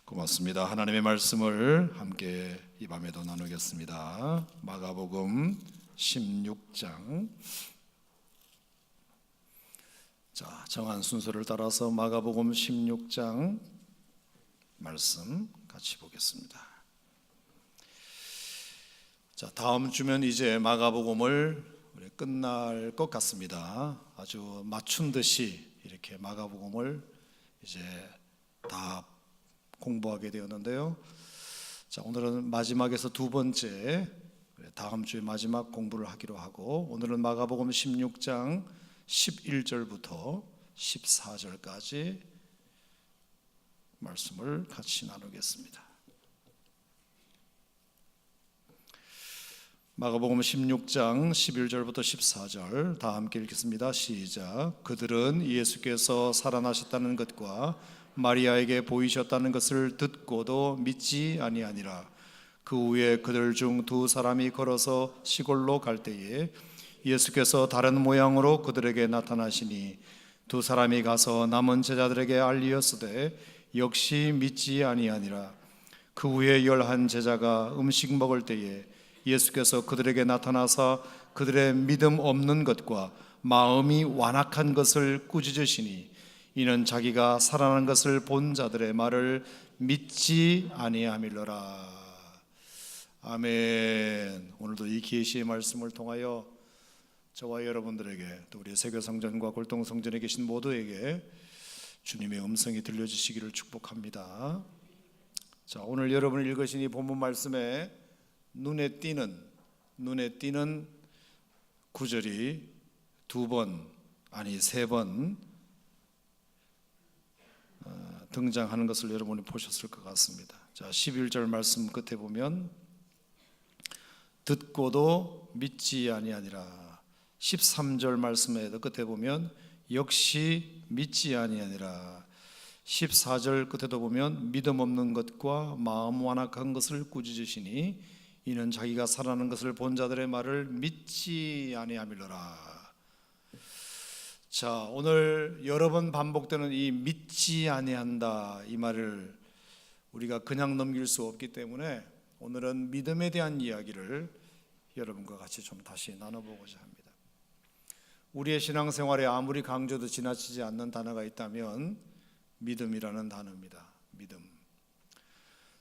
고맙습니다. 하나님의 말씀을 함께 이 밤에도 나누겠습니다. 마가복음 16장. 자, 정한 순서를 따라서 마가복음 16장 말씀 같이 보겠습니다. 자, 다음 주면 이제 마가복음을 끝날 것 같습니다. 아주 맞춘 듯이 이렇게 마가복음을 이제 다 공부하게 되었는데요. 자, 오늘은 마지막에서 두 번째, 다음 주에 마지막 공부를 하기로 하고, 오늘은 마가복음 16장 11절부터 14절까지 말씀을 같이 나누겠습니다. 마가복음 16장 11절부터 14절 다 함께 읽겠습니다. 시작. 그들은 예수께서 살아나셨다는 것과 마리아에게 보이셨다는 것을 듣고도 믿지 아니하니라. 그 후에 그들 중 두 사람이 걸어서 시골로 갈 때에 예수께서 다른 모양으로 그들에게 나타나시니 두 사람이 가서 남은 제자들에게 알리었으되 역시 믿지 아니하니라. 그 후에 11 제자가 음식 먹을 때에 예수께서 그들에게 나타나사 그들의 믿음 없는 것과 마음이 완악한 것을 꾸짖으시니 이는 자기가 살아난 것을 본 자들의 말을 믿지 아니함일러라. 아멘. 오늘도 이 계시의 말씀을 통하여 저와 여러분들에게, 또 우리 세계성전과 골동성전에 계신 모두에게 주님의 음성이 들려주시기를 축복합니다. 자, 오늘 여러분이 읽으신 이 본문 말씀에 눈에 띄는 구절이 세 번 등장하는 것을 여러분이 보셨을 것 같습니다. 자, 11절 말씀 끝에 보면 듣고도 믿지 아니하니라. 13절 말씀에도 끝에 보면 역시 믿지 아니하니라. 14절 끝에도 보면 믿음 없는 것과 마음 완악한 것을 꾸짖으시니 이는 자기가 살아난 것을 본 자들의 말을 믿지 아니함이로라. 자, 오늘 여러 번 반복되는 이 믿지 아니한다, 이 말을 우리가 그냥 넘길 수 없기 때문에 오늘은 믿음에 대한 이야기를 여러분과 같이 좀 다시 나눠보고자 합니다. 우리의 신앙생활에 아무리 강조도 지나치지 않는 단어가 있다면 믿음이라는 단어입니다. 믿음.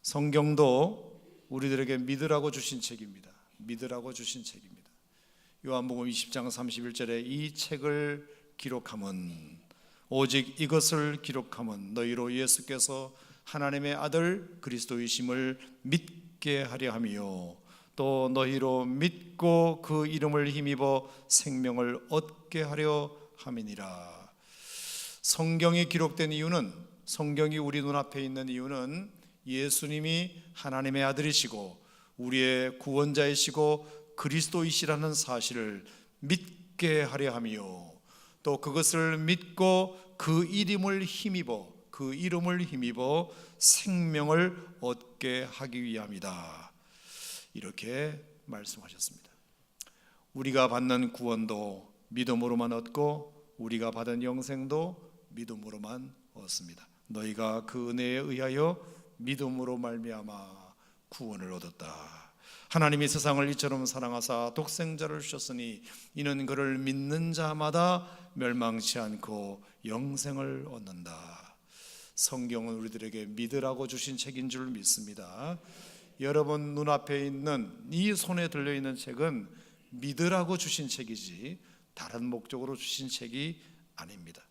성경도 우리들에게 믿으라고 주신 책입니다. 믿으라고 주신 책입니다. 요한복음 20장 31절에 이 책을 기록함은, 오직 이것을 기록함은 너희로 예수께서 하나님의 아들 그리스도이심을 믿게 하려 함이요 또 너희로 믿고 그 이름을 힘입어 생명을 얻게 하려 함이니라. 성경이 기록된 이유는, 성경이 우리 눈앞에 있는 이유는 예수님이 하나님의 아들이시고 우리의 구원자이시고 그리스도이시라는 사실을 믿게 하려 함이요 또 그것을 믿고 그 이름을 힘입어 생명을 얻게 하기 위함이다. 이렇게 말씀하셨습니다. 우리가 받는 구원도 믿음으로만 얻고 우리가 받은 영생도 믿음으로만 얻습니다. 너희가 그 은혜에 의하여 믿음으로 말미암아 구원을 얻었다. 하나님이 세상을 이처럼 사랑하사 독생자를 주셨으니 이는 그를 믿는 자마다 멸망치 않고 영생을 얻는다. 성경은 우리들에게 믿으라고 주신 책인 줄 믿습니다. 여러분 눈앞에 있는, 이 손에 들려있는 책은 믿으라고 주신 책이지 다른 목적으로 주신 책이 아닙니다.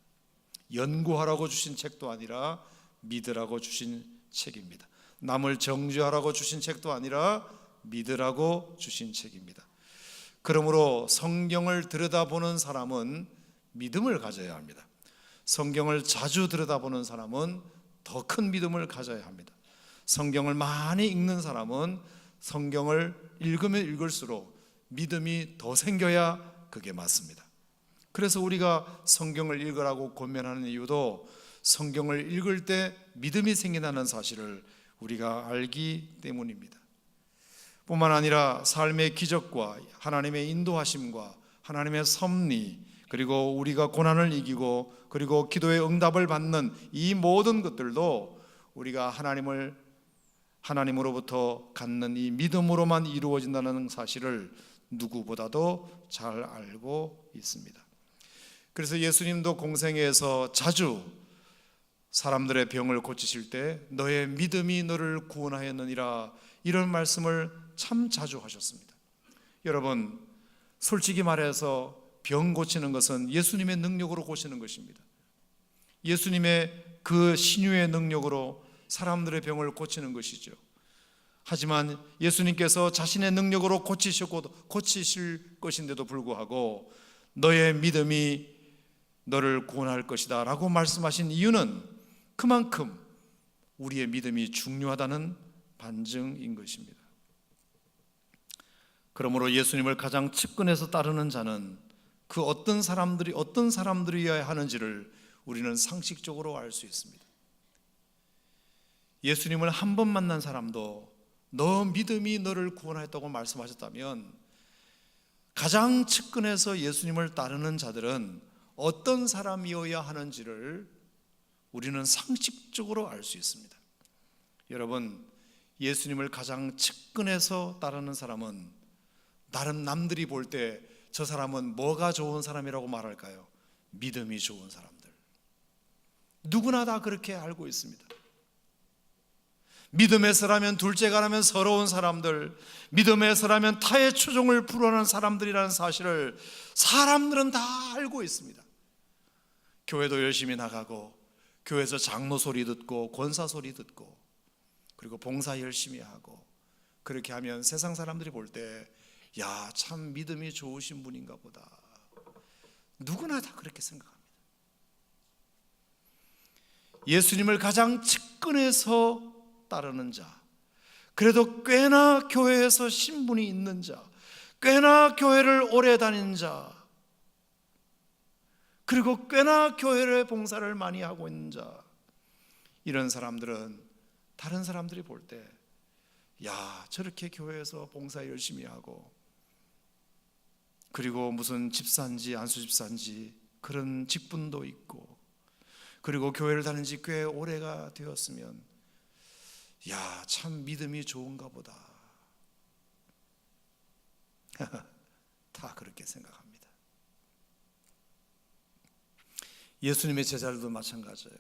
연구하라고 주신 책도 아니라 믿으라고 주신 책입니다. 남을 정죄하라고 주신 책도 아니라 믿으라고 주신 책입니다. 그러므로 성경을 들여다보는 사람은 믿음을 가져야 합니다. 성경을 자주 들여다보는 사람은 더 큰 믿음을 가져야 합니다. 성경을 많이 읽는 사람은 성경을 읽으면 읽을수록 믿음이 더 생겨야 그게 맞습니다. 그래서 우리가 성경을 읽으라고 권면하는 이유도 성경을 읽을 때 믿음이 생긴다는 사실을 우리가 알기 때문입니다. 뿐만 아니라 삶의 기적과 하나님의 인도하심과 하나님의 섭리, 그리고 우리가 고난을 이기고 그리고 기도의 응답을 받는 이 모든 것들도 우리가 하나님으로부터 갖는 이 믿음으로만 이루어진다는 사실을 누구보다도 잘 알고 있습니다. 그래서 예수님도 공생애에서 자주 사람들의 병을 고치실 때 너의 믿음이 너를 구원하였느니라, 이런 말씀을 참 자주 하셨습니다. 여러분, 솔직히 말해서 병 고치는 것은 예수님의 능력으로 고치는 것입니다. 예수님의 그 신유의 능력으로 사람들의 병을 고치는 것이죠. 하지만 예수님께서 자신의 능력으로 고치실 것인데도 불구하고 너의 믿음이 너를 구원할 것이다 라고 말씀하신 이유는 그만큼 우리의 믿음이 중요하다는 반증인 것입니다. 그러므로 예수님을 가장 측근에서 따르는 자는 그 어떤 사람들이어야 하는지를 우리는 상식적으로 알 수 있습니다. 예수님을 한 번 만난 사람도 너 믿음이 너를 구원하였다고 말씀하셨다면, 가장 측근에서 예수님을 따르는 자들은 어떤 사람이어야 하는지를 우리는 상식적으로 알 수 있습니다. 여러분, 예수님을 가장 측근에서 따르는 사람은 다른 남들이 볼 때 저 사람은 뭐가 좋은 사람이라고 말할까요? 믿음이 좋은 사람들. 누구나 다 그렇게 알고 있습니다. 믿음에서라면 둘째가라면 서러운 사람들, 믿음에서라면 타의 추종을 불허하는 사람들이라는 사실을 사람들은 다 알고 있습니다. 교회도 열심히 나가고, 교회에서 장로 소리 듣고 권사 소리 듣고, 그리고 봉사 열심히 하고, 그렇게 하면 세상 사람들이 볼 때 야, 참 믿음이 좋으신 분인가 보다. 누구나 다 그렇게 생각합니다. 예수님을 가장 측근에서 따르는 자, 그래도 꽤나 교회에서 신분이 있는 자, 꽤나 교회를 오래 다니는 자, 그리고 꽤나 교회의 봉사를 많이 하고 있는 자, 이런 사람들은 다른 사람들이 볼 때 야, 저렇게 교회에서 봉사 열심히 하고, 그리고 무슨 집사인지 안수집사인지 그런 직분도 있고, 그리고 교회를 다닌 지 꽤 오래가 되었으면 야, 참 믿음이 좋은가 보다. 다 그렇게 생각합니다. 예수님의 제자들도 마찬가지예요.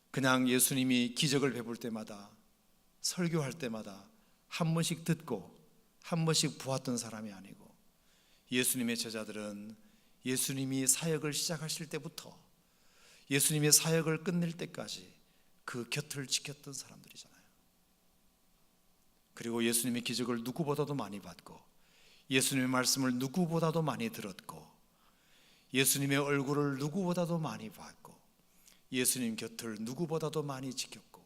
그냥 예수님이 기적을 베풀 때마다, 설교할 때마다 한 번씩 듣고 한 번씩 보았던 사람이 아니고, 예수님의 제자들은 예수님이 사역을 시작하실 때부터 예수님의 사역을 끝낼 때까지 그 곁을 지켰던 사람들이잖아요. 그리고 예수님의 기적을 누구보다도 많이 봤고, 예수님의 말씀을 누구보다도 많이 들었고, 예수님의 얼굴을 누구보다도 많이 봤고, 예수님 곁을 누구보다도 많이 지켰고,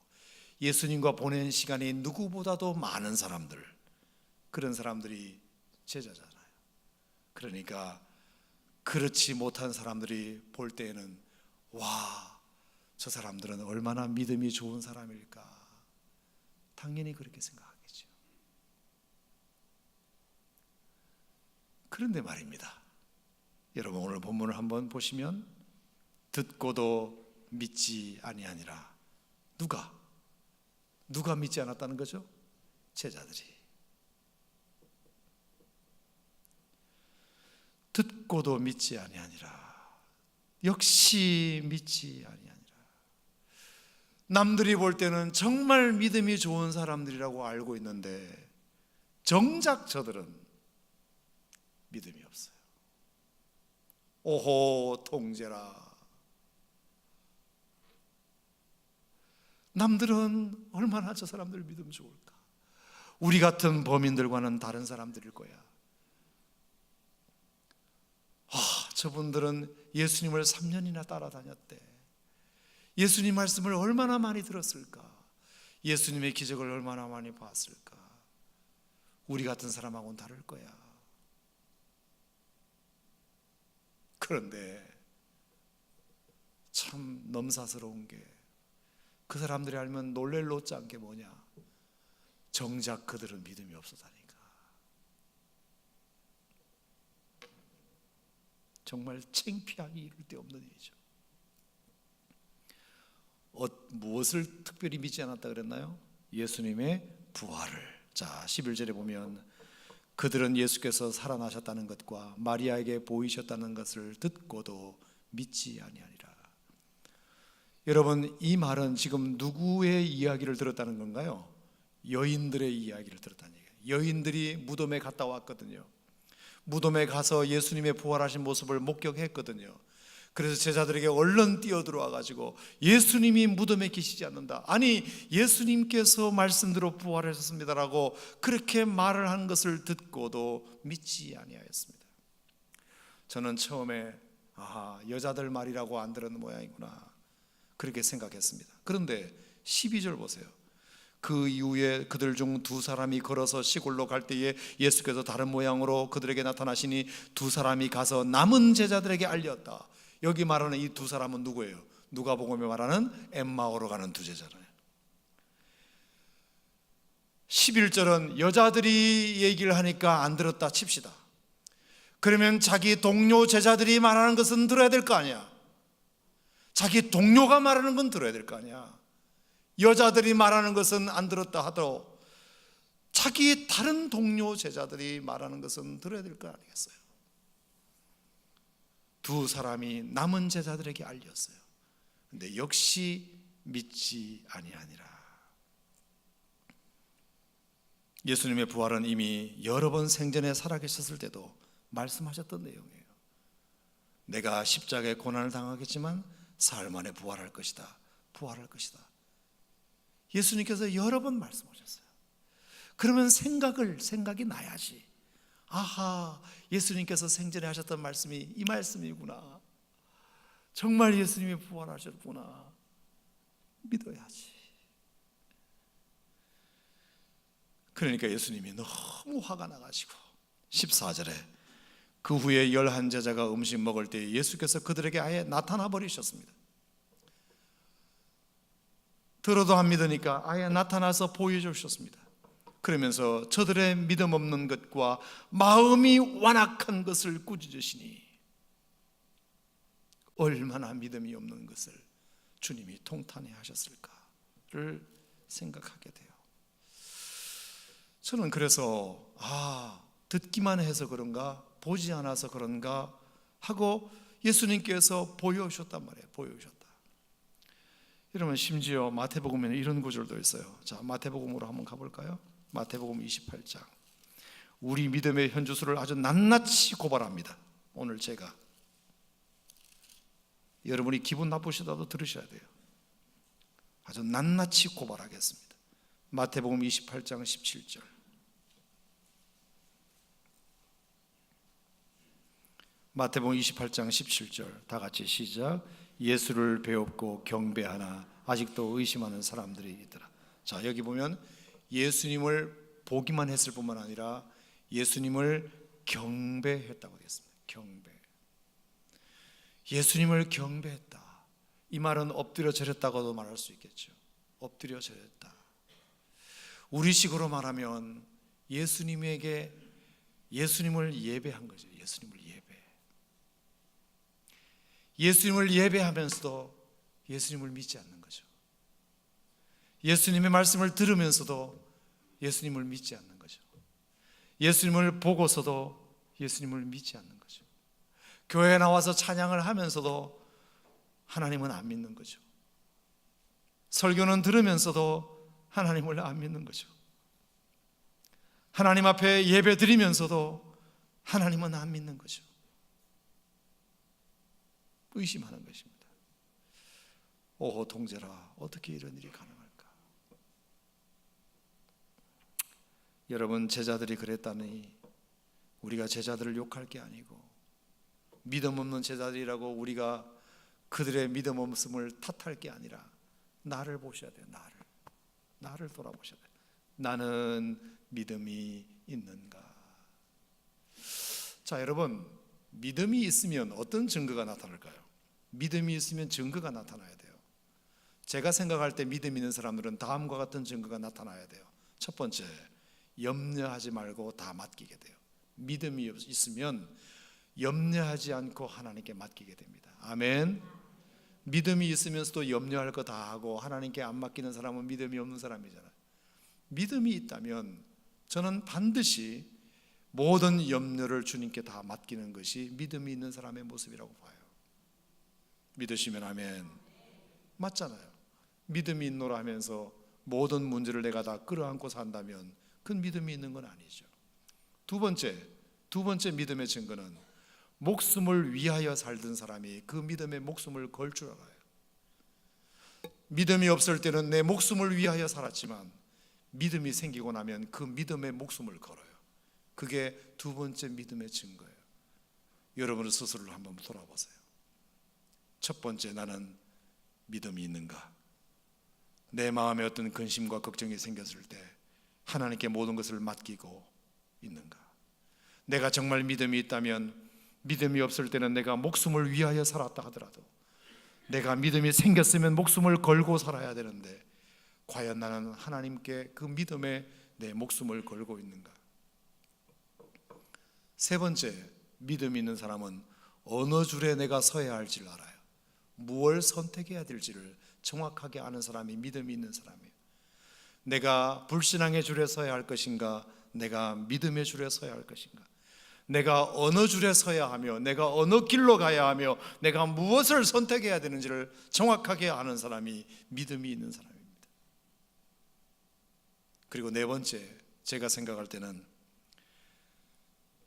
예수님과 보낸 시간이 누구보다도 많은 사람들, 그런 사람들이 제자잖아요. 그러니까 그렇지 못한 사람들이 볼 때에는 와, 저 사람들은 얼마나 믿음이 좋은 사람일까, 당연히 그렇게 생각하겠죠. 그런데 말입니다, 여러분, 오늘 본문을 한번 보시면 듣고도 믿지 아니하니라. 누가 믿지 않았다는 거죠? 제자들이. 듣고도 믿지 아니하니라. 역시 믿지 아니하니라. 남들이 볼 때는 정말 믿음이 좋은 사람들이라고 알고 있는데 정작 저들은 믿음이 없어요. 오호 통제라. 남들은 얼마나 저 사람들 믿음 좋을까. 우리 같은 범인들과는 다른 사람들일 거야. 저분들은 예수님을 3년이나 따라다녔대. 예수님 말씀을 얼마나 많이 들었을까. 예수님의 기적을 얼마나 많이 봤을까. 우리 같은 사람하고는 다를 거야. 그런데 참 넘사스러운 게, 그 사람들이 알면 놀랄 노 짠 게 뭐냐, 정작 그들은 믿음이 없었다니까. 정말 창피하기 이를 데 없는 일이죠. 무엇을 특별히 믿지 않았다 그랬나요? 예수님의 부활을. 자, 11절에 보면 그들은 예수께서 살아나셨다는 것과 마리아에게 보이셨다는 것을 듣고도 믿지 아니하니라. 여러분, 이 말은 지금 누구의 이야기를 들었다는 건가요? 여인들의 이야기를 들었다는 얘기예요. 여인들이 무덤에 갔다 왔거든요. 무덤에 가서 예수님의 부활하신 모습을 목격했거든요. 그래서 제자들에게 얼른 뛰어들어와 가지고 예수님이 무덤에 계시지 않는다, 아니 예수님께서 말씀대로 부활하셨습니다라고 그렇게 말을 한 것을 듣고도 믿지 아니하였습니다. 저는 처음에 여자들 말이라고 안 들은 모양이구나 그렇게 생각했습니다. 그런데 12절 보세요. 그 이후에 그들 중 두 사람이 걸어서 시골로 갈 때에 예수께서 다른 모양으로 그들에게 나타나시니 두 사람이 가서 남은 제자들에게 알렸다. 여기 말하는 이 두 사람은 누구예요? 누가복음에 말하는 엠마오로 가는 두 제자잖아요. 11절은 여자들이 얘기를 하니까 안 들었다 칩시다. 그러면 자기 동료 제자들이 말하는 것은 들어야 될 거 아니야. 자기 동료가 말하는 건 들어야 될 거 아니야. 여자들이 말하는 것은 안 들었다 하더라도 자기 다른 동료 제자들이 말하는 것은 들어야 될 거 아니겠어요? 두 사람이 남은 제자들에게 알렸어요. 근데 역시 믿지 아니하니라. 예수님의 부활은 이미 여러 번 생전에 살아계셨을 때도 말씀하셨던 내용이에요. 내가 십자가의 고난을 당하겠지만 사흘 만에 부활할 것이다. 부활할 것이다. 예수님께서 여러 번 말씀하셨어요. 그러면 생각이 나야지. 아하, 예수님께서 생전에 하셨던 말씀이 이 말씀이구나. 정말 예수님이 부활하셨구나. 믿어야지. 그러니까 예수님이 너무 화가 나가지고 14절에 그 후에 11제자가 음식 먹을 때 예수께서 그들에게 아예 나타나 버리셨습니다. 들어도 안 믿으니까 아예 나타나서 보여주셨습니다. 그러면서 저들의 믿음 없는 것과 마음이 완악한 것을 꾸짖으시니 얼마나 믿음이 없는 것을 주님이 통탄해 하셨을까를 생각하게 돼요. 저는 그래서 듣기만 해서 그런가 보지 않아서 그런가 하고 예수님께서 보여주셨단 말이에요. 보여주셨다. 여러분, 심지어 마태복음에는 이런 구절도 있어요. 자, 마태복음으로 한번 가볼까요? 마태복음 28장. 우리 믿음의 현주소를 아주 낱낱이 고발합니다. 오늘 제가 여러분이 기분 나쁘시다도 들으셔야 돼요. 아주 낱낱이 고발하겠습니다. 마태복음 28장 17절. 마태복음 28장 17절 다 같이 시작. 예수를 배웠고 경배하나 아직도 의심하는 사람들이 있더라. 자, 여기 보면 예수님을 보기만 했을 뿐만 아니라 예수님을 경배했다고 되어 있습니다. 경배. 예수님을 경배했다. 이 말은 엎드려 절했다고도 말할 수 있겠죠. 엎드려 절했다. 우리식으로 말하면 예수님을 예배한 거죠. 예수님을 예배. 예수님을 예배하면서도 예수님을 믿지 않는 거죠. 예수님의 말씀을 들으면서도 예수님을 믿지 않는 거죠. 예수님을 보고서도 예수님을 믿지 않는 거죠. 교회에 나와서 찬양을 하면서도 하나님은 안 믿는 거죠. 설교는 들으면서도 하나님을 안 믿는 거죠. 하나님 앞에 예배 드리면서도 하나님은 안 믿는 거죠. 의심하는 것입니다. 오 동절아, 어떻게 이런 일이 가능할까? 여러분, 제자들이 그랬다니 우리가 제자들을 욕할 게 아니고 믿음 없는 제자들이라고 우리가 그들의 믿음 없음을 탓할 게 아니라 나를 보셔야 돼요. 나를 돌아보셔야 돼요. 나는 믿음이 있는가? 자, 여러분, 믿음이 있으면 어떤 증거가 나타날까요? 믿음이 있으면 증거가 나타나야 돼요. 제가 생각할 때 믿음 있는 사람들은 다음과 같은 증거가 나타나야 돼요. 첫 번째, 염려하지 말고 다 맡기게 돼요. 믿음이 있으면 염려하지 않고 하나님께 맡기게 됩니다. 아멘. 믿음이 있으면서도 염려할 거 다 하고 하나님께 안 맡기는 사람은 믿음이 없는 사람이잖아요. 믿음이 있다면 저는 반드시 모든 염려를 주님께 다 맡기는 것이 믿음이 있는 사람의 모습이라고 봐요. 믿으시면 아멘. 맞잖아요. 믿음이 있노라 하면서 모든 문제를 내가 다 끌어안고 산다면 그건 믿음이 있는 건 아니죠. 두 번째 믿음의 증거는 목숨을 위하여 살던 사람이 그 믿음의 목숨을 걸 줄 알아요. 믿음이 없을 때는 내 목숨을 위하여 살았지만 믿음이 생기고 나면 그 믿음의 목숨을 걸어요. 그게 두 번째 믿음의 증거예요. 여러분의 스스로를 한번 돌아보세요. 첫 번째, 나는 믿음이 있는가? 내 마음에 어떤 근심과 걱정이 생겼을 때 하나님께 모든 것을 맡기고 있는가? 내가 정말 믿음이 있다면 믿음이 없을 때는 내가 목숨을 위하여 살았다 하더라도 내가 믿음이 생겼으면 목숨을 걸고 살아야 되는데 과연 나는 하나님께 그 믿음에 내 목숨을 걸고 있는가? 세 번째, 믿음이 있는 사람은 어느 줄에 내가 서야 할지를 알아요. 무엇을 선택해야 될지를 정확하게 아는 사람이 믿음이 있는 사람이에요. 내가 불신앙의 줄에 서야 할 것인가, 내가 믿음의 줄에 서야 할 것인가, 내가 어느 줄에 서야 하며 내가 어느 길로 가야 하며 내가 무엇을 선택해야 되는지를 정확하게 아는 사람이 믿음이 있는 사람입니다. 그리고 네 번째, 제가 생각할 때는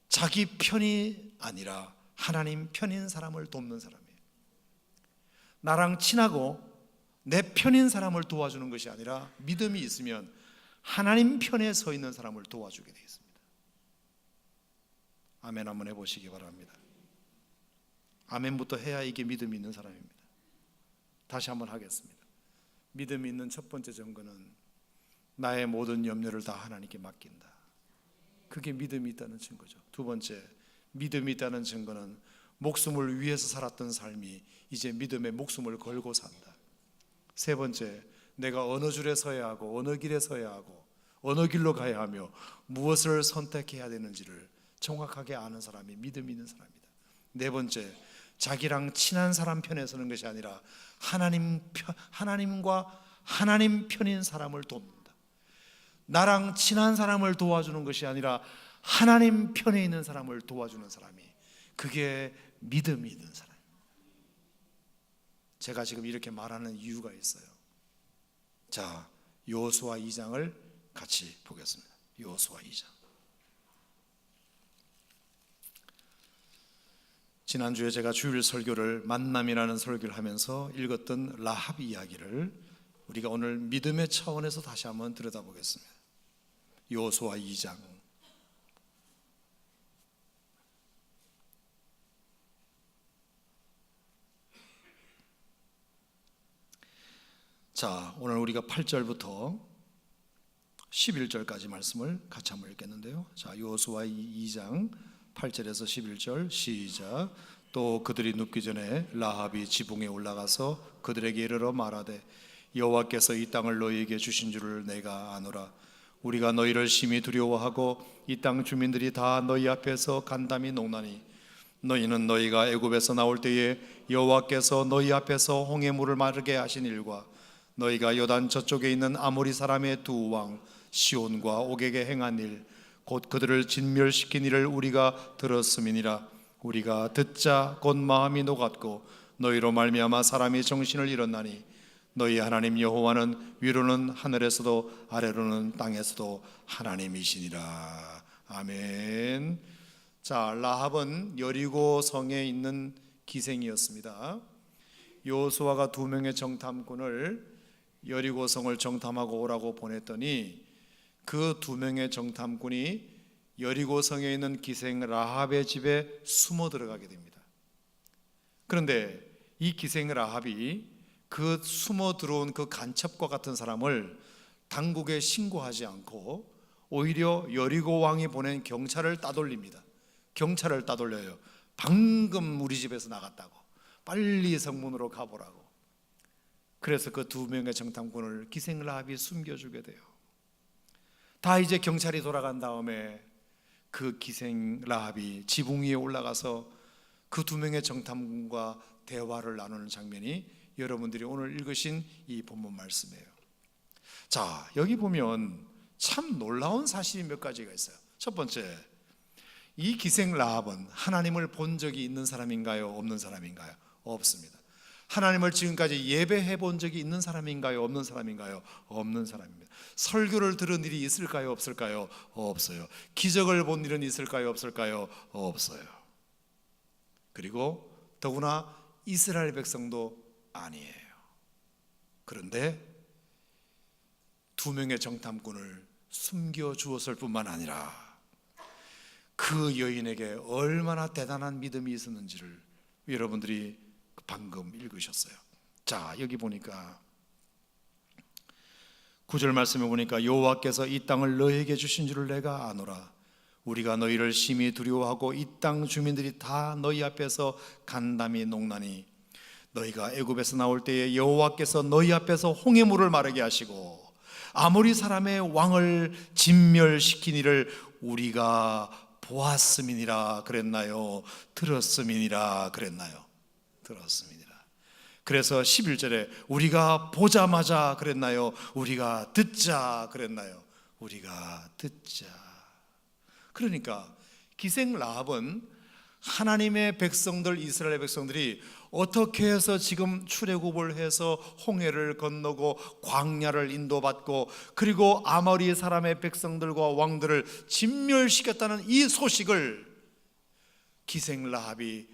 자기 편이 아니라 하나님 편인 사람을 돕는 사람이에요. 나랑 친하고 내 편인 사람을 도와주는 것이 아니라 믿음이 있으면 하나님 편에 서 있는 사람을 도와주게 되어 있습니다. 아멘 한번 해보시기 바랍니다. 아멘부터 해야 이게 믿음이 있는 사람입니다. 다시 한번 하겠습니다. 믿음이 있는 첫 번째 증거는 나의 모든 염려를 다 하나님께 맡긴다. 그게 믿음이 있다는 증거죠. 두 번째, 믿음이 있다는 증거는 목숨을 위해서 살았던 삶이 이제 믿음의 목숨을 걸고 산다. 세 번째, 내가 어느 줄에 서야 하고 어느 길에 서야 하고 어느 길로 가야 하며 무엇을 선택해야 되는지를 정확하게 아는 사람이 믿음이 있는 사람이다. 네 번째, 자기랑 친한 사람 편에 서는 것이 아니라 하나님과 하나님 편인 사람을 돕는다. 나랑 친한 사람을 도와주는 것이 아니라 하나님 편에 있는 사람을 도와주는 사람이, 그게 믿음이 있는 사람입니다. 제가 지금 이렇게 말하는 이유가 있어요. 자, 여호수아 2장을 같이 보겠습니다. 여호수아 2장. 지난주에 제가 주일 설교를 만남이라는 설교를 하면서 읽었던 라합 이야기를 우리가 오늘 믿음의 차원에서 다시 한번 들여다보겠습니다. 여호수아 2장. 자, 오늘 우리가 8절부터 11절까지 말씀을 같이 한번 읽겠는데요. 자, 여호수아 2장 8절에서 11절 시작. 또 그들이 눕기 전에 라합이 지붕에 올라가서 그들에게 이르러 말하되 여호와께서 이 땅을 너희에게 주신 줄을 내가 아노라. 우리가 너희를 심히 두려워하고 이 땅 주민들이 다 너희 앞에서 간담이 녹나니 너희는 너희가 애굽에서 나올 때에 여호와께서 너희 앞에서 홍해 물을 마르게 하신 일과 너희가 요단 저쪽에 있는 아모리 사람의 두 왕 시온과 옥에게 행한 일 곧 그들을 진멸시킨 일을 우리가 들었음이니라. 우리가 듣자 곧 마음이 녹았고 너희로 말미암아 사람이 정신을 잃었나니 너희 하나님 여호와는 위로는 하늘에서도 아래로는 땅에서도 하나님이시니라. 아멘. 자, 라합은 여리고 성에 있는 기생이었습니다. 여호수아가 2명의 정탐꾼을 여리고 성을 정탐하고 오라고 보냈더니 그 2명의 정탐꾼이 여리고 성에 있는 기생 라합의 집에 숨어 들어가게 됩니다. 그런데 이 기생 라합이 그 숨어 들어온 그 간첩과 같은 사람을 당국에 신고하지 않고 오히려 여리고 왕이 보낸 경찰을 따돌립니다. 경찰을 따돌려요. 방금 우리 집에서 나갔다고, 빨리 성문으로 가보라고. 그래서 그 2명의 정탐꾼을 기생 라합이 숨겨주게 돼요. 다 이제 경찰이 돌아간 다음에 그 기생 라합이 지붕 위에 올라가서 그 2명의 정탐꾼과 대화를 나누는 장면이 여러분들이 오늘 읽으신 이 본문 말씀이에요. 자, 여기 보면 참 놀라운 사실이 몇 가지가 있어요. 첫 번째, 이 기생 라합은 하나님을 본 적이 있는 사람인가요? 없는 사람인가요? 없습니다. 하나님을 지금까지 예배해 본 적이 있는 사람인가요? 없는 사람인가요? 없는 사람입니다. 설교를 들은 일이 있을까요? 없을까요? 없어요. 기적을 본 일은 있을까요? 없을까요? 없어요. 그리고 더구나 이스라엘 백성도 아니에요. 그런데 두 명의 정탐꾼을 숨겨주었을 뿐만 아니라 그 여인에게 얼마나 대단한 믿음이 있었는지를 여러분들이 방금 읽으셨어요. 자, 여기 보니까 9절 말씀에 보니까 여호와께서 이 땅을 너희에게 주신 줄을 내가 아노라. 우리가 너희를 심히 두려워하고 이 땅 주민들이 다 너희 앞에서 간담이 녹나니 너희가 애굽에서 나올 때에 여호와께서 너희 앞에서 홍해물을 마르게 하시고 아모리 사람의 왕을 진멸시키니를 우리가 보았음이니라 그랬나요? 들었음이니라 그랬나요? 들었습니다. 그래서 11절에 우리가 보자마자 그랬나요? 우리가 듣자 그랬나요? 우리가 듣자. 그러니까 기생 라합은 하나님의 백성들, 이스라엘 백성들이 어떻게 해서 지금 출애굽을 해서 홍해를 건너고 광야를 인도받고 그리고 아모리 사람의 백성들과 왕들을 진멸시켰다는 이 소식을 기생 라합이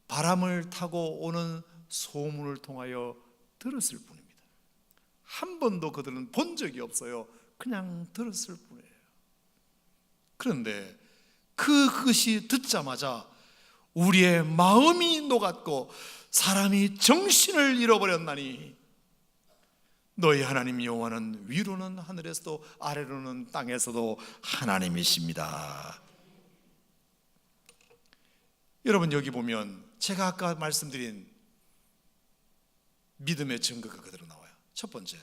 바람을 타고 오는 소문을 통하여 들었을 뿐입니다. 한 번도 그들은 본 적이 없어요. 그냥 들었을 뿐이에요. 그런데 그것이 듣자마자 우리의 마음이 녹았고 사람이 정신을 잃어버렸나니 너희 하나님 여호와는 위로는 하늘에서도 아래로는 땅에서도 하나님이십니다. 여러분, 여기 보면 제가 아까 말씀드린 믿음의 증거가 그대로 나와요. 첫 번째,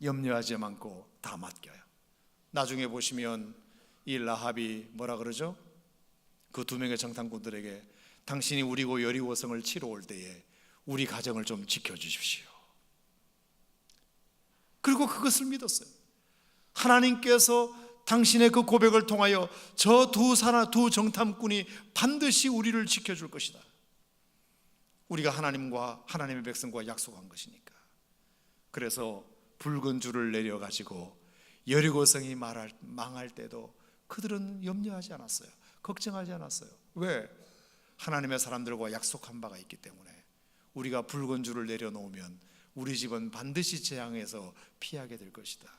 염려하지 않고 다 맡겨요. 나중에 보시면 이 라합이 뭐라 그러죠? 그 두 명의 정탐꾼들에게 당신이 우리고 여리고성을 치러 올 때에 우리 가정을 좀 지켜주십시오. 그리고 그것을 믿었어요. 하나님께서 당신의 그 고백을 통하여 저 두 정탐꾼이 반드시 우리를 지켜줄 것이다. 우리가 하나님과 하나님의 백성과 약속한 것이니까. 그래서 붉은 줄을 내려가지고 여리고성이 망할 때도 그들은 염려하지 않았어요. 걱정하지 않았어요. 왜? 하나님의 사람들과 약속한 바가 있기 때문에. 우리가 붉은 줄을 내려놓으면 우리 집은 반드시 재앙에서 피하게 될 것이다.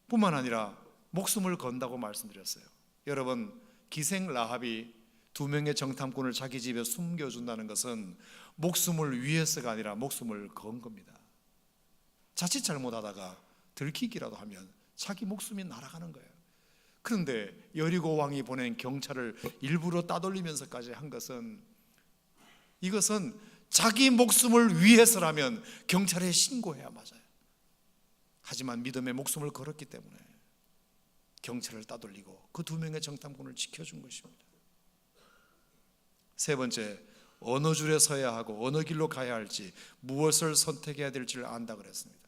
뿐만 아니라 목숨을 건다고 말씀드렸어요. 여러분, 기생 라합이 두 명의 정탐꾼을 자기 집에 숨겨준다는 것은 목숨을 위해서가 아니라 목숨을 건 겁니다. 자칫 잘못하다가 들키기라도 하면 자기 목숨이 날아가는 거예요. 그런데 여리고 왕이 보낸 경찰을 일부러 따돌리면서까지 한 것은, 이것은 자기 목숨을 위해서라면 경찰에 신고해야 맞아요. 하지만 믿음의 목숨을 걸었기 때문에 경찰을 따돌리고 그 두 명의 정탐꾼을 지켜준 것입니다. 세 번째, 어느 줄에 서야 하고 어느 길로 가야 할지, 무엇을 선택해야 될지를 안다 그랬습니다.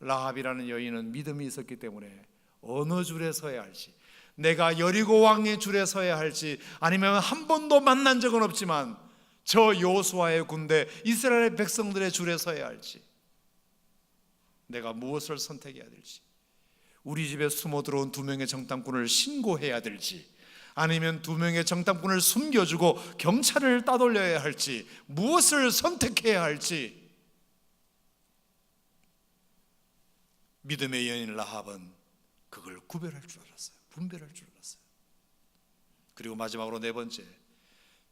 라합이라는 여인은 믿음이 있었기 때문에 어느 줄에 서야 할지, 내가 여리고 왕의 줄에 서야 할지, 아니면 한 번도 만난 적은 없지만 저 여호수아의 군대 이스라엘 백성들의 줄에 서야 할지, 내가 무엇을 선택해야 될지, 우리 집에 숨어 들어온 두 명의 정탐꾼을 신고해야 될지, 아니면 두 명의 정탐꾼을 숨겨주고 경찰을 따돌려야 할지, 무엇을 선택해야 할지, 믿음의 여인 라합은 그걸 구별할 줄 알았어요. 분별할 줄 알았어요. 그리고 마지막으로 네 번째,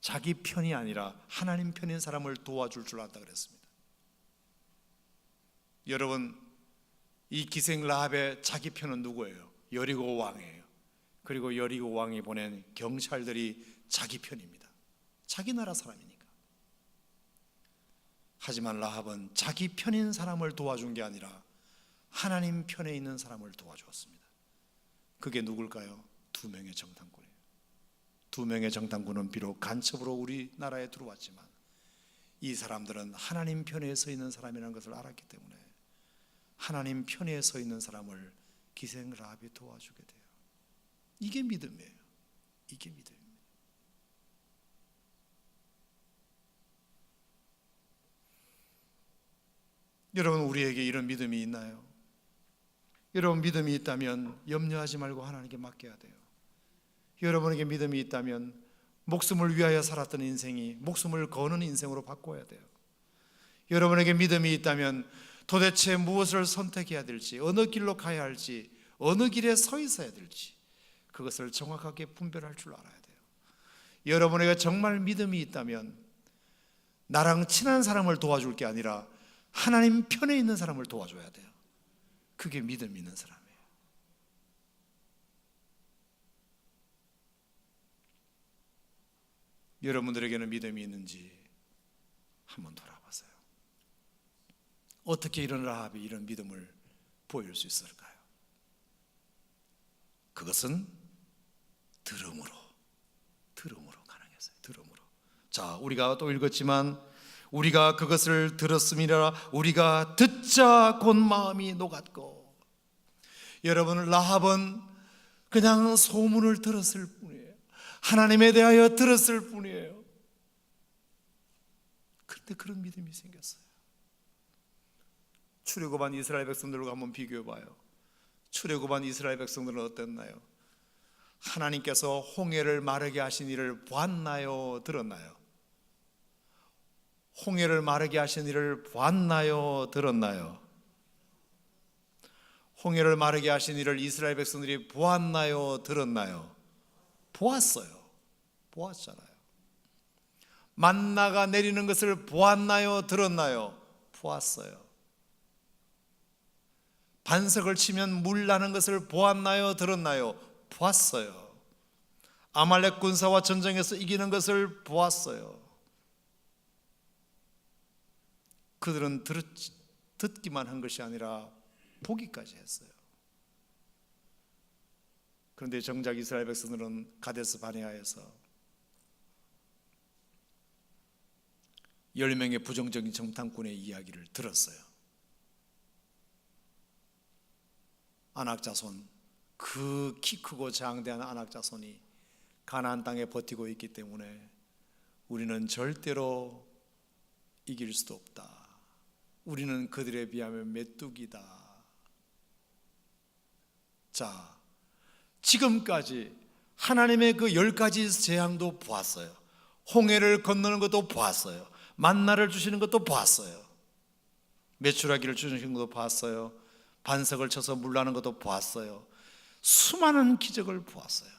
자기 편이 아니라 하나님 편인 사람을 도와줄 줄 알았다 그랬습니다. 여러분, 이 기생 라합의 자기 편은 누구예요? 여리고 왕이에요. 그리고 여리고 왕이 보낸 경찰들이 자기 편입니다. 자기 나라 사람이니까. 하지만 라합은 자기 편인 사람을 도와준 게 아니라 하나님 편에 있는 사람을 도와주었습니다. 그게 누굴까요? 두 명의 정탐꾼이에요. 2명의 정탐꾼은 비록 간첩으로 우리나라에 들어왔지만 이 사람들은 하나님 편에 서 있는 사람이라는 것을 알았기 때문에 하나님 편에 서 있는 사람을 기생 라합이 도와주게 돼요. 이게 믿음이에요. 이게 믿음입니다. 여러분, 우리에게 이런 믿음이 있나요? 여러분, 믿음이 있다면 염려하지 말고 하나님께 맡겨야 돼요. 여러분에게 믿음이 있다면 목숨을 위하여 살았던 인생이 목숨을 거는 인생으로 바꿔야 돼요. 여러분에게 믿음이 있다면 도대체 무엇을 선택해야 될지, 어느 길로 가야 할지, 어느 길에 서 있어야 될지 그것을 정확하게 분별할 줄 알아야 돼요. 여러분에게 정말 믿음이 있다면 나랑 친한 사람을 도와줄 게 아니라 하나님 편에 있는 사람을 도와줘야 돼요. 그게 믿음 있는 사람이에요. 여러분들에게는 믿음이 있는지 한번 돌아보세요. 어떻게 이런 라합이 이런 믿음을 보일 수 있을까요? 그것은 들음으로 가능했어요. 들음으로. 자, 우리가 또 읽었지만 우리가 그것을 들었음이라 우리가 듣자 곧 마음이 녹았고. 여러분, 라합은 그냥 소문을 들었을 뿐이에요. 하나님에 대하여 들었을 뿐이에요. 그런데 그런 믿음이 생겼어요. 출애굽한 이스라엘 백성들과 한번 비교해 봐요. 출애굽한 이스라엘 백성들은 어땠나요? 하나님께서 홍해를 마르게 하신 일을 보았나요? 들었나요? 홍해를 마르게 하신 일을 보았나요? 들었나요? 홍해를 마르게 하신 일을 이스라엘 백성들이 보았나요? 들었나요? 보았어요. 보았잖아요. 만나가 내리는 것을 보았나요? 들었나요? 보았어요. 반석을 치면 물 나는 것을 보았나요? 들었나요? 보았어요. 아말렉 군사와 전쟁에서 이기는 것을 보았어요. 그들은 듣기만 한 것이 아니라 보기까지 했어요. 그런데 정작 이스라엘 백성들은 가데스 바네아에서 10명의 부정적인 정탐꾼의 이야기를 들었어요. 아낙자손, 그 키 크고 장대한 아낙자손이 가나안 땅에 버티고 있기 때문에 우리는 절대로 이길 수도 없다. 우리는 그들에 비하면 메뚜기다. 자, 지금까지 하나님의 그 10가지 재앙도 보았어요. 홍해를 건너는 것도 보았어요. 만나를 주시는 것도 보았어요. 메추라기를 주시는 것도 보았어요. 반석을 쳐서 물 나는 것도 보았어요. 수많은 기적을 보았어요.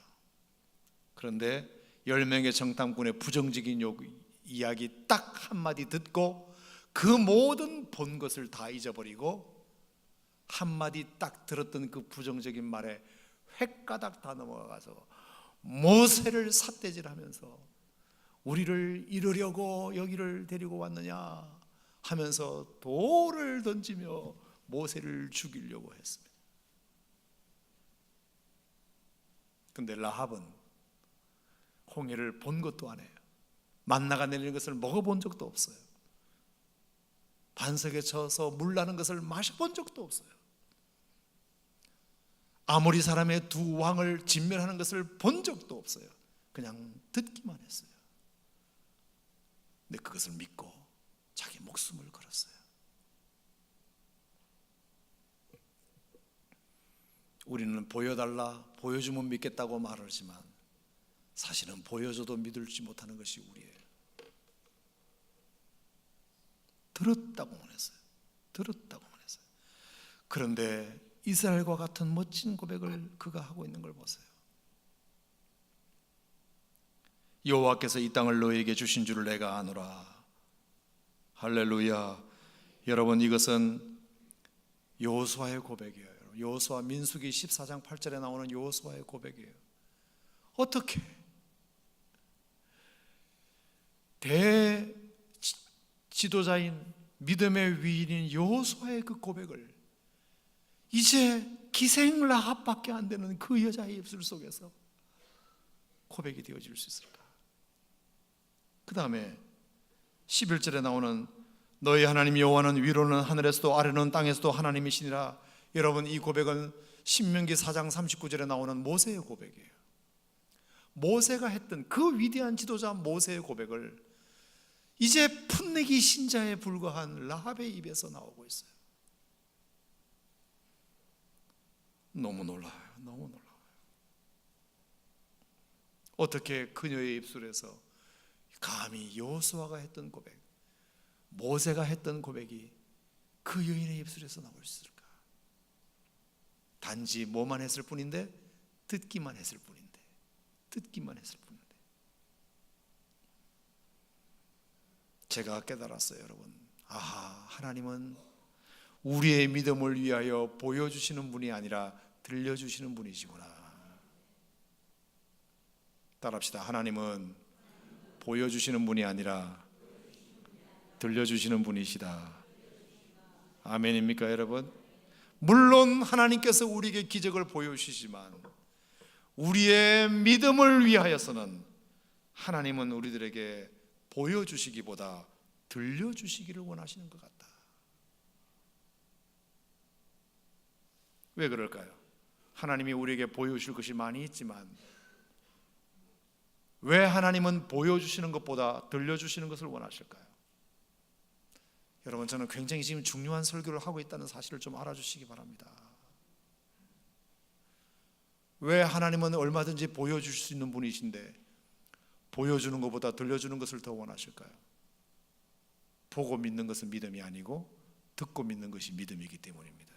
그런데 10명의 정탐꾼의 부정적인 이야기 딱 한마디 듣고 그 모든 본 것을 다 잊어버리고 한마디 딱 들었던 그 부정적인 말에 횟가닥 다 넘어가서 모세를 삿대질하면서 우리를 이루려고 여기를 데리고 왔느냐 하면서 돌을 던지며 모세를 죽이려고 했습니다. 그런데 라합은 홍해를 본 것도 아니에요. 만나가 내리는 것을 먹어본 적도 없어요. 반석에 쳐서 물 나는 것을 마셔본 적도 없어요. 아모리 사람의 두 왕을 진멸하는 것을 본 적도 없어요. 그냥 듣기만 했어요. 근데 그것을 믿고 자기 목숨을 걸었어요. 우리는 보여달라, 보여주면 믿겠다고 말하지만 사실은 보여줘도 믿을지 못하는 것이 우리예요. 들었다고만 했어요. 들었다고만 했어요. 그런데 이스라엘과 같은 멋진 고백을 그가 하고 있는 걸 보세요. 여호와께서 이 땅을 너에게 주신 줄을 내가 아노라. 할렐루야. 여러분, 이것은 여호수아의 고백이에요. 여호수아 민수기 14장 8절에 나오는 여호수아의 고백이에요. 어떻게 대지도자인 믿음의 위인인 여호수아의 그 고백을 이제 기생 라합밖에 안 되는 그 여자의 입술 속에서 고백이 되어질 수 있을까? 그 다음에 11절에 나오는 너희 하나님 여호와는 위로는 하늘에서도 아래는 땅에서도 하나님이시니라. 여러분, 이 고백은 신명기 4장 39절에 나오는 모세의 고백이에요. 모세가 했던 그 위대한 지도자 모세의 고백을 이제 풋내기 신자에 불과한 라합의 입에서 나오고 있어요. 너무 놀라워요. 너무 놀라워요. 어떻게 그녀의 입술에서 감히 여호수아가 했던 고백, 모세가 했던 고백이 그 여인의 입술에서 나올 수 있을까? 단지 뭐만 했을 뿐인데, 듣기만 했을 뿐인데, 듣기만 했을 뿐인데. 제가 깨달았어요, 여러분. 아하, 하나님은 우리의 믿음을 위하여 보여주시는 분이 아니라 들려주시는 분이시구나. 따라합시다. 하나님은 보여주시는 분이 아니라 들려주시는 분이시다. 아멘입니까, 여러분? 물론 하나님께서 우리에게 기적을 보여주시지만 우리의 믿음을 위하여서는 하나님은 우리들에게 보여주시기보다 들려주시기를 원하시는 것 같다. 왜 그럴까요? 하나님이 우리에게 보여주실 것이 많이 있지만 왜 하나님은 보여주시는 것보다 들려주시는 것을 원하실까요? 여러분, 저는 굉장히 지금 중요한 설교를 하고 있다는 사실을 좀 알아주시기 바랍니다. 왜 하나님은 얼마든지 보여줄 수 있는 분이신데 보여주는 것보다 들려주는 것을 더 원하실까요? 보고 믿는 것은 믿음이 아니고 듣고 믿는 것이 믿음이기 때문입니다.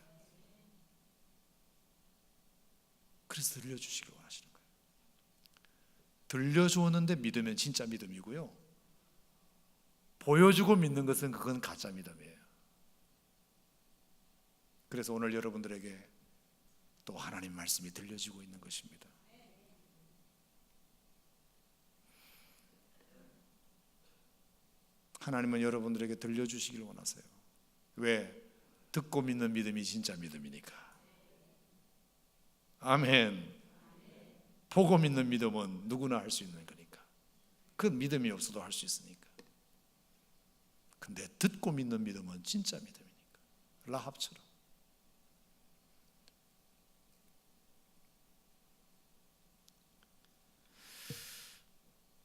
그래서 들려주시길 원하시는 거예요. 들려주었는데 믿으면 진짜 믿음이고요, 보여주고 믿는 것은 그건 가짜 믿음이에요. 그래서 오늘 여러분들에게 또 하나님 말씀이 들려지고 있는 것입니다. 하나님은 여러분들에게 들려주시길 원하세요. 왜? 듣고 믿는 믿음이 진짜 믿음이니까. 아멘. 보고 믿는 믿음은 누구나 할 수 있는 거니까. 그 믿음이 없어도 할 수 있으니까. 근데 듣고 믿는 믿음은 진짜 믿음이니까. 라합처럼.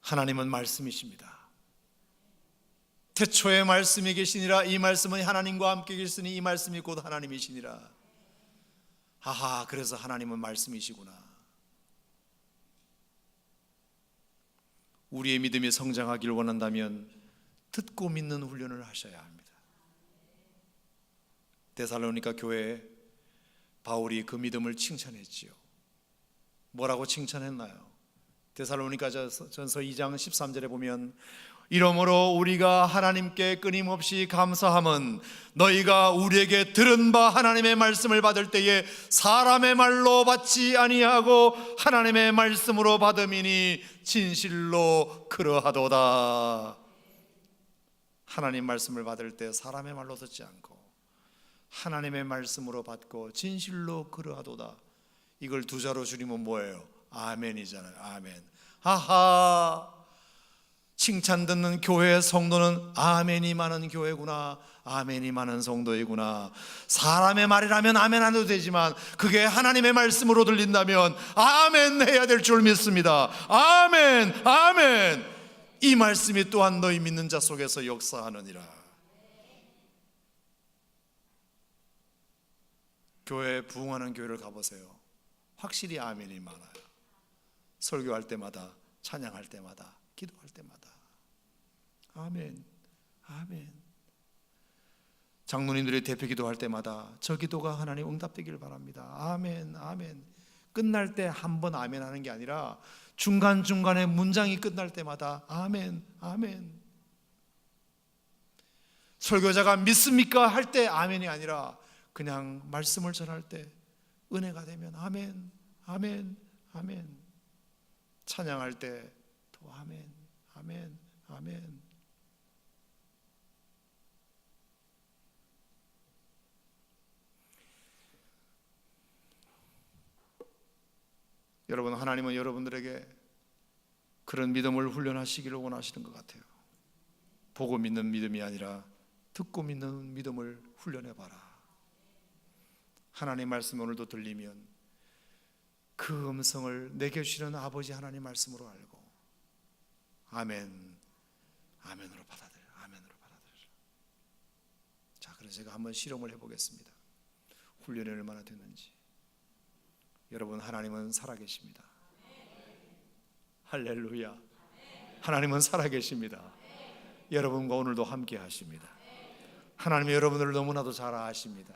하나님은 말씀이십니다. 태초에 말씀이 계시니라. 이 말씀은 하나님과 함께 계시니 이 말씀이 곧 하나님이시니라. 하하, 그래서 하나님은 말씀이시구나. 우리의 믿음이 성장하기를 원한다면 듣고 믿는 훈련을 하셔야 합니다. 데살로니가 교회에 바울이 그 믿음을 칭찬했지요. 뭐라고 칭찬했나요? 데살로니가전서 2장 13절에 보면 이러므로 우리가 하나님께 끊임없이 감사함은 너희가 우리에게 들은 바 하나님의 말씀을 받을 때에 사람의 말로 받지 아니하고 하나님의 말씀으로 받음이니 진실로 그러하도다. 하나님 말씀을 받을 때 사람의 말로 듣지 않고 하나님의 말씀으로 받고 진실로 그러하도다. 이걸 두 자로 줄이면 뭐예요? 아멘이잖아요. 아멘. 하하, 칭찬 듣는 교회의 성도는 아멘이 많은 교회구나, 아멘이 많은 성도이구나. 사람의 말이라면 아멘 안 해도 되지만 그게 하나님의 말씀으로 들린다면 아멘 해야 될 줄 믿습니다. 아멘, 아멘. 이 말씀이 또한 너희 믿는 자 속에서 역사하느니라. 교회에 부흥하는 교회를 가보세요. 확실히 아멘이 많아요. 설교할 때마다, 찬양할 때마다, 기도할 때마다 아멘, 아멘. 장로님들이 대표 기도할 때마다 저 기도가 하나님 응답되기를 바랍니다. 아멘, 아멘. 끝날 때 한 번 아멘 하는 게 아니라 중간중간에 문장이 끝날 때마다 아멘, 아멘. 설교자가 믿습니까? 할 때 아멘이 아니라 그냥 말씀을 전할 때 은혜가 되면 아멘, 아멘, 아멘. 찬양할 때 또 아멘, 아멘, 아멘. 여러분, 하나님은 여러분들에게 그런 믿음을 훈련하시기를 원하시는 것 같아요. 보고 믿는 믿음이 아니라 듣고 믿는 믿음을 훈련해봐라. 하나님 말씀 오늘도 들리면 그 음성을 내게 주시는 아버지 하나님 말씀으로 알고 아멘, 아멘으로 받아들여라. 아멘으로 받아들여라. 자, 그래서 제가 한번 실험을 해보겠습니다. 훈련이 얼마나 됐는지. 여러분, 하나님은 살아계십니다. 할렐루야. 하나님은 살아계십니다. 여러분과 오늘도 함께 하십니다. 하나님이 여러분들을 너무나도 잘 아십니다.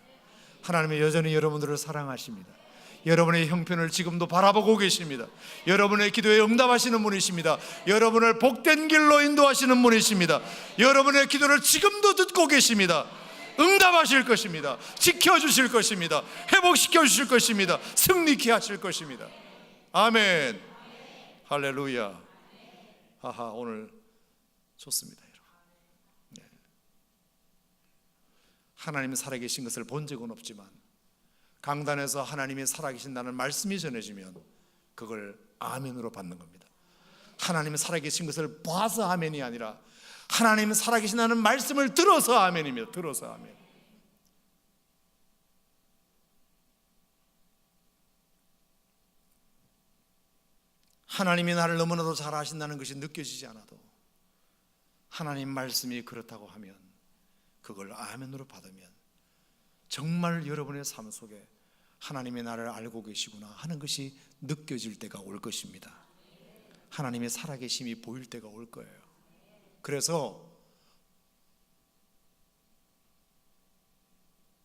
하나님이 여전히 여러분들을 사랑하십니다. 여러분의 형편을 지금도 바라보고 계십니다. 여러분의 기도에 응답하시는 분이십니다. 여러분을 복된 길로 인도하시는 분이십니다. 여러분의 기도를 지금도 듣고 계십니다. 응답하실 것입니다. 지켜주실 것입니다. 회복시켜 주실 것입니다. 승리케 하실 것입니다. 아멘. 할렐루야. 하하, 오늘 좋습니다, 여러분. 네. 하나님이 살아계신 것을 본 적은 없지만 강단에서 하나님이 살아계신다는 말씀이 전해지면 그걸 아멘으로 받는 겁니다. 하나님이 살아계신 것을 봐서 아멘이 아니라 하나님이 살아계신다는 말씀을 들어서 아멘입니다. 들어서 아멘. 하나님이 나를 너무나도 잘 아신다는 것이 느껴지지 않아도 하나님 말씀이 그렇다고 하면 그걸 아멘으로 받으면 정말 여러분의 삶 속에 하나님이 나를 알고 계시구나 하는 것이 느껴질 때가 올 것입니다. 하나님의 살아계심이 보일 때가 올 거예요. 그래서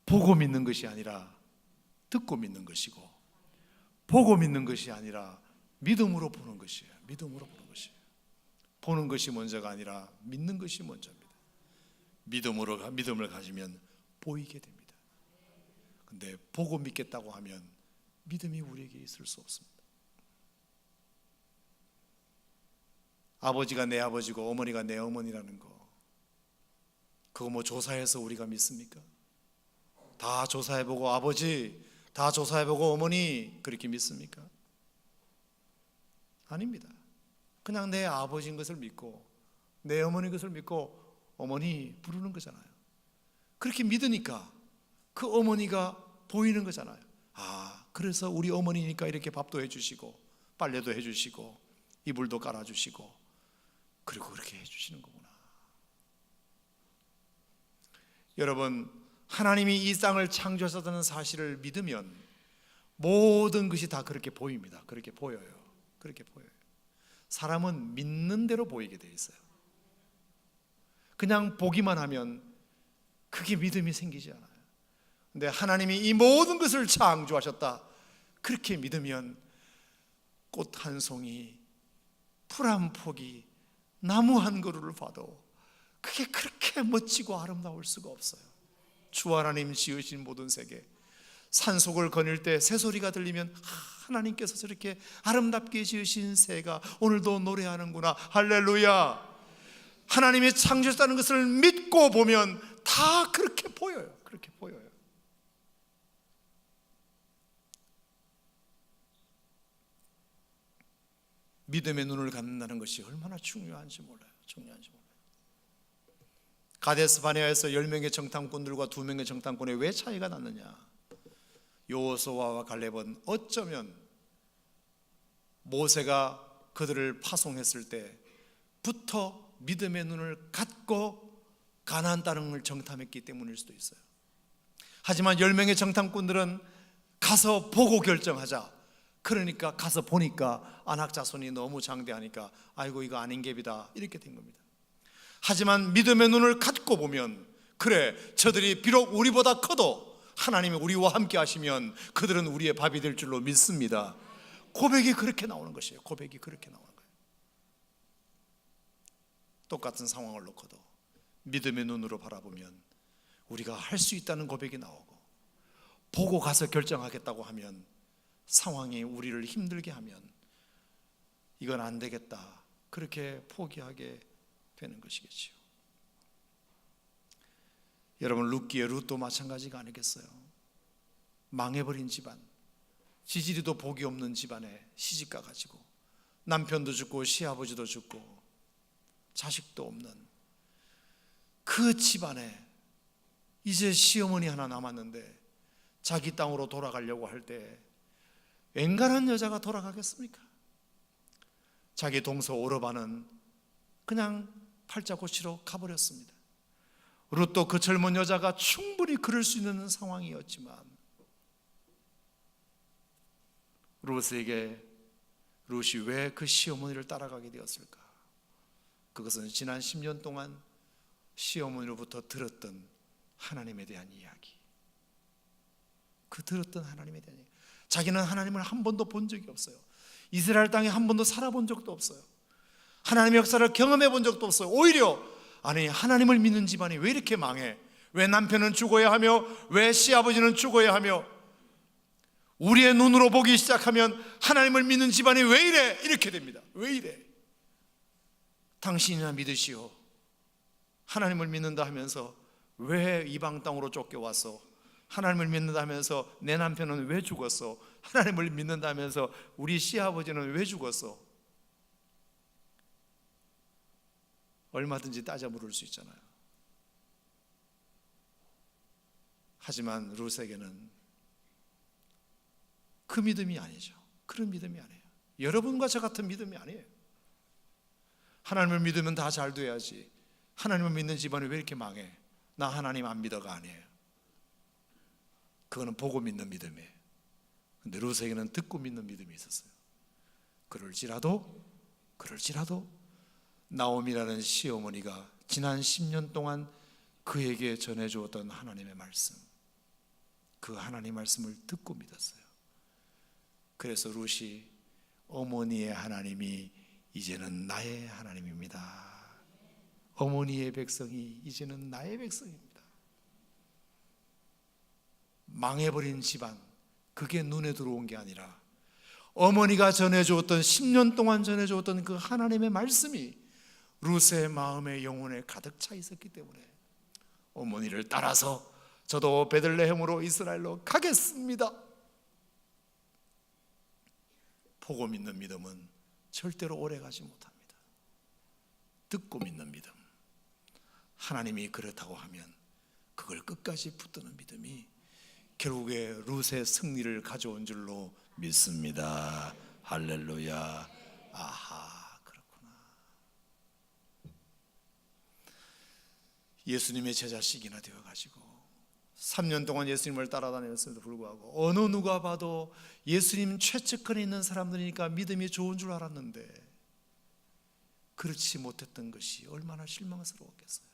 보고 믿는 것이 아니라 듣고 믿는 것이고, 보고 믿는 것이 아니라 믿음으로 보는 것이에요. 믿음으로 보는 것이에요. 보는 것이 먼저가 아니라 믿는 것이 먼저입니다. 믿음을 가지면 보이게 됩니다. 근데 보고 믿겠다고 하면 믿음이 우리에게 있을 수 없습니다. 아버지가 내 아버지고 어머니가 내 어머니라는 거, 그거 뭐 조사해서 우리가 믿습니까? 다 조사해보고 아버지, 다 조사해보고 어머니 그렇게 믿습니까? 아닙니다. 그냥 내 아버지인 것을 믿고 내 어머니인 것을 믿고 어머니 부르는 거잖아요. 그렇게 믿으니까 그 어머니가 보이는 거잖아요. 아, 그래서 우리 어머니니까 이렇게 밥도 해주시고 빨래도 해주시고 이불도 깔아주시고 그리고 그렇게 해주시는 거구나. 여러분, 하나님이 이 땅을 창조하셨다는 사실을 믿으면 모든 것이 다 그렇게 보입니다. 그렇게 보여요. 그렇게 보여요. 사람은 믿는 대로 보이게 돼 있어요. 그냥 보기만 하면 그게 믿음이 생기지 않아요. 근데 하나님이 이 모든 것을 창조하셨다 그렇게 믿으면 꽃 한 송이, 풀 한 폭이, 나무 한 그루를 봐도 그게 그렇게 멋지고 아름다울 수가 없어요. 주 하나님 지으신 모든 세계, 산속을 거닐 때 새소리가 들리면 하나님께서 저렇게 아름답게 지으신 새가 오늘도 노래하는구나. 할렐루야. 하나님이 창조했다는 것을 믿고 보면 다 그렇게 보여요. 그렇게 보여요. 믿음의 눈을 갖는다는 것이 얼마나 중요한지 몰라요. 중요한지 몰라요. 가데스 바네아에서 10명의 정탐꾼들과 2명의 정탐꾼에 왜 차이가 났느냐? 여호수아와 갈렙은 어쩌면 모세가 그들을 파송했을 때부터 믿음의 눈을 갖고 가나안 땅을 정탐했기 때문일 수도 있어요. 하지만 10명의 정탐꾼들은 가서 보고 결정하자. 그러니까 가서 보니까 안악자손이 너무 장대하니까 아이고 이거 아닌 갭이다 이렇게 된 겁니다. 하지만 믿음의 눈을 갖고 보면 그래, 저들이 비록 우리보다 커도 하나님이 우리와 함께 하시면 그들은 우리의 밥이 될 줄로 믿습니다. 고백이 그렇게 나오는 것이에요. 고백이 그렇게 나오는 거예요. 똑같은 상황을 놓고도 믿음의 눈으로 바라보면 우리가 할 수 있다는 고백이 나오고, 보고 가서 결정하겠다고 하면 상황이 우리를 힘들게 하면 이건 안 되겠다 그렇게 포기하게 되는 것이겠지요. 여러분, 룻기의 룻도 마찬가지가 아니겠어요? 망해버린 집안, 지지리도 복이 없는 집안에 시집가 가지고 남편도 죽고 시아버지도 죽고 자식도 없는 그 집안에 이제 시어머니 하나 남았는데 자기 땅으로 돌아가려고 할 때 웬간한 여자가 돌아가겠습니까? 자기 동서 오르바는 그냥 팔자고치로 가버렸습니다. 룻도 그 젊은 여자가 충분히 그럴 수 있는 상황이었지만 룻이 왜 그 시어머니를 따라가게 되었을까? 그것은 지난 10년 동안 시어머니로부터 들었던 하나님에 대한 이야기, 들었던 하나님에 대한 이야기. 자기는 하나님을 한 번도 본 적이 없어요. 이스라엘 땅에 한 번도 살아본 적도 없어요. 하나님의 역사를 경험해 본 적도 없어요. 오히려 아니, 하나님을 믿는 집안이 왜 이렇게 망해? 왜 남편은 죽어야 하며 왜 시아버지는 죽어야 하며 우리의 눈으로 보기 시작하면 하나님을 믿는 집안이 왜 이래? 이렇게 됩니다. 왜 이래? 당신이나 믿으시오. 하나님을 믿는다 하면서 왜 이방 땅으로 쫓겨왔어? 하나님을 믿는다 하면서 내 남편은 왜 죽었어? 하나님을 믿는다 하면서 우리 시아버지는 왜 죽었어? 얼마든지 따져 물을 수 있잖아요. 하지만 룻에게는 그 믿음이 아니죠. 그런 믿음이 아니에요. 여러분과 저 같은 믿음이 아니에요. 하나님을 믿으면 다 잘 돼야지. 하나님을 믿는 집안이 왜 이렇게 망해? 나 하나님 안 믿어가 아니에요. 그거는 보고 믿는 믿음이에요. 근데 룻에게는 듣고 믿는 믿음이 있었어요. 그럴지라도 나오미라는 시어머니가 지난 10년 동안 그에게 전해주었던 하나님의 말씀, 그 하나님 말씀을 듣고 믿었어요. 그래서 룻이 어머니의 하나님이 이제는 나의 하나님입니다. 어머니의 백성이 이제는 나의 백성입니다. 망해버린 집안, 그게 눈에 들어온 게 아니라 어머니가 전해주었던 10년 동안 전해주었던 그 하나님의 말씀이 룻의 마음의 영혼에 가득 차 있었기 때문에 어머니를 따라서 저도 베들레헴으로 이스라엘로 가겠습니다. 보고 믿는 믿음은 절대로 오래가지 못합니다. 듣고 믿는 믿음, 하나님이 그렇다고 하면 그걸 끝까지 붙드는 믿음이 결국에 룻의 승리를 가져온 줄로 믿습니다. 할렐루야. 아하, 그렇구나. 예수님의 제자식이나 되어가지고 3년 동안 예수님을 따라다녔음에도 불구하고 어느 누가 봐도 예수님 최측근에 있는 사람들이니까 믿음이 좋은 줄 알았는데 그렇지 못했던 것이 얼마나 실망스러웠겠어요.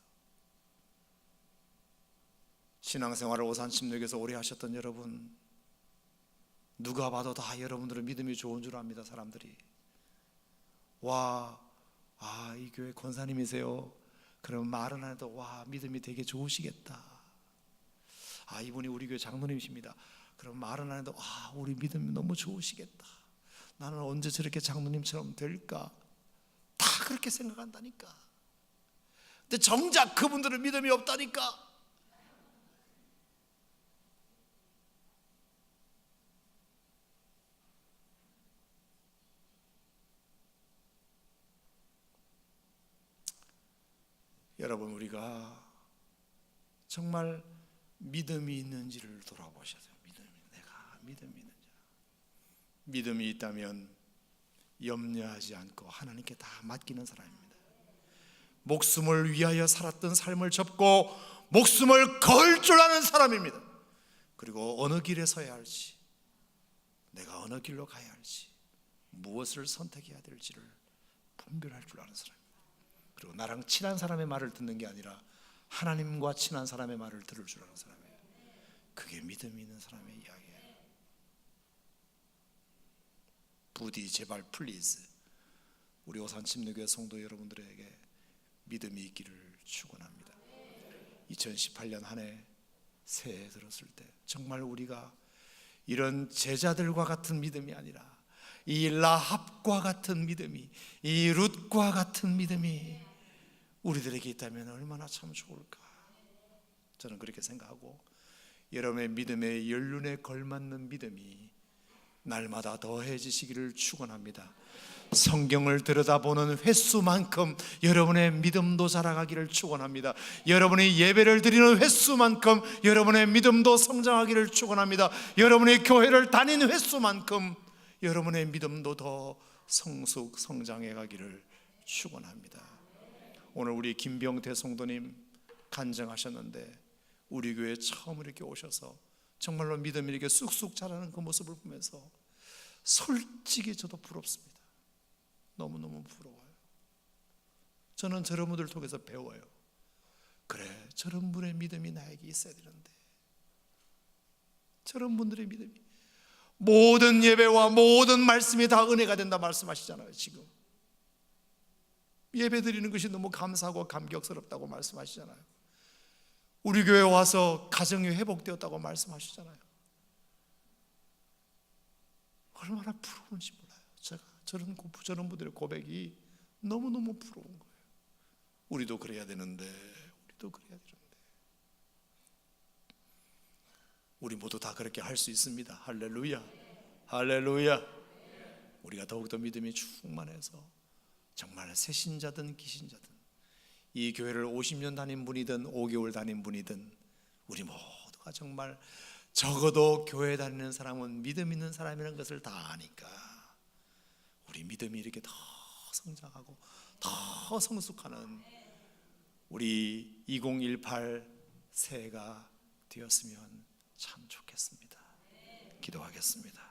신앙생활을 오산침략에서 오래 하셨던 여러분, 누가 봐도 다 여러분들은 믿음이 좋은 줄 압니다. 사람들이 이 교회 권사님이세요? 그럼 말은 안 해도 믿음이 되게 좋으시겠다. 이분이 우리 교회 장로님이십니다. 그럼 말은 안 해도 우리 믿음이 너무 좋으시겠다. 나는 언제 저렇게 장로님처럼 될까? 다 그렇게 생각한다니까. 근데 정작 그분들은 믿음이 없다니까. 여러분, 우리가 정말 믿음이 있는지를 돌아보셔야 돼요. 내가 믿음이 있는지. 믿음이 있다면 염려하지 않고 하나님께 다 맡기는 사람입니다. 목숨을 위하여 살았던 삶을 접고 목숨을 걸 줄 아는 사람입니다. 그리고 어느 길에 서야 할지, 내가 어느 길로 가야 할지, 무엇을 선택해야 될지를 분별할 줄 아는 사람입니다. 그리고 나랑 친한 사람의 말을 듣는 게 아니라 하나님과 친한 사람의 말을 들을 줄 아는 사람이에요. 그게 믿음이 있는 사람의 이야기예요. 부디 제발 플리즈 우리 오산침례교회 성도 여러분들에게 믿음이 있기를 축원합니다. 2018년 한 해 새해 들었을 때 정말 우리가 이런 제자들과 같은 믿음이 아니라 이 라합과 같은 믿음이, 이 룻과 같은 믿음이 우리들에게 있다면 얼마나 참 좋을까. 저는 그렇게 생각하고 여러분의 믿음의 연륜에 걸맞는 믿음이 날마다 더해지시기를 축원합니다. 성경을 들여다보는 횟수만큼 여러분의 믿음도 자라가기를 축원합니다. 여러분이 예배를 드리는 횟수만큼 여러분의 믿음도 성장하기를 축원합니다. 여러분이 교회를 다니는 횟수만큼 여러분의 믿음도 더 성장해 가기를 축원합니다. 오늘 우리 김병태 성도님 간증하셨는데 우리 교회에 처음 이렇게 오셔서 정말로 믿음이 이렇게 쑥쑥 자라는 그 모습을 보면서 솔직히 저도 부럽습니다. 너무너무 부러워요. 저는 저런 분들 통해서 배워요. 그래, 저런 분의 믿음이 나에게 있어야 되는데, 저런 분들의 믿음이, 모든 예배와 모든 말씀이 다 은혜가 된다 말씀하시잖아요. 지금 예배 드리는 것이 너무 감사하고 감격스럽다고 말씀하시잖아요. 우리 교회 와서 가정이 회복되었다고 말씀하시잖아요. 얼마나 부러운지 몰라요. 제가 저런 분들의 고백이 너무너무 부러운 거예요. 우리도 그래야 되는데, 우리 모두 다 그렇게 할 수 있습니다. 할렐루야, 할렐루야. 우리가 더욱더 믿음이 충만해서 정말 새신자든 기신자든, 이 교회를 50년 다닌 분이든 5개월 다닌 분이든 우리 모두가 정말 적어도 교회 다니는 사람은 믿음 있는 사람이라는 것을 다 아니까 우리 믿음이 이렇게 더 성장하고 더 성숙하는 우리 2018 새해가 되었으면 참 좋겠습니다. 기도하겠습니다.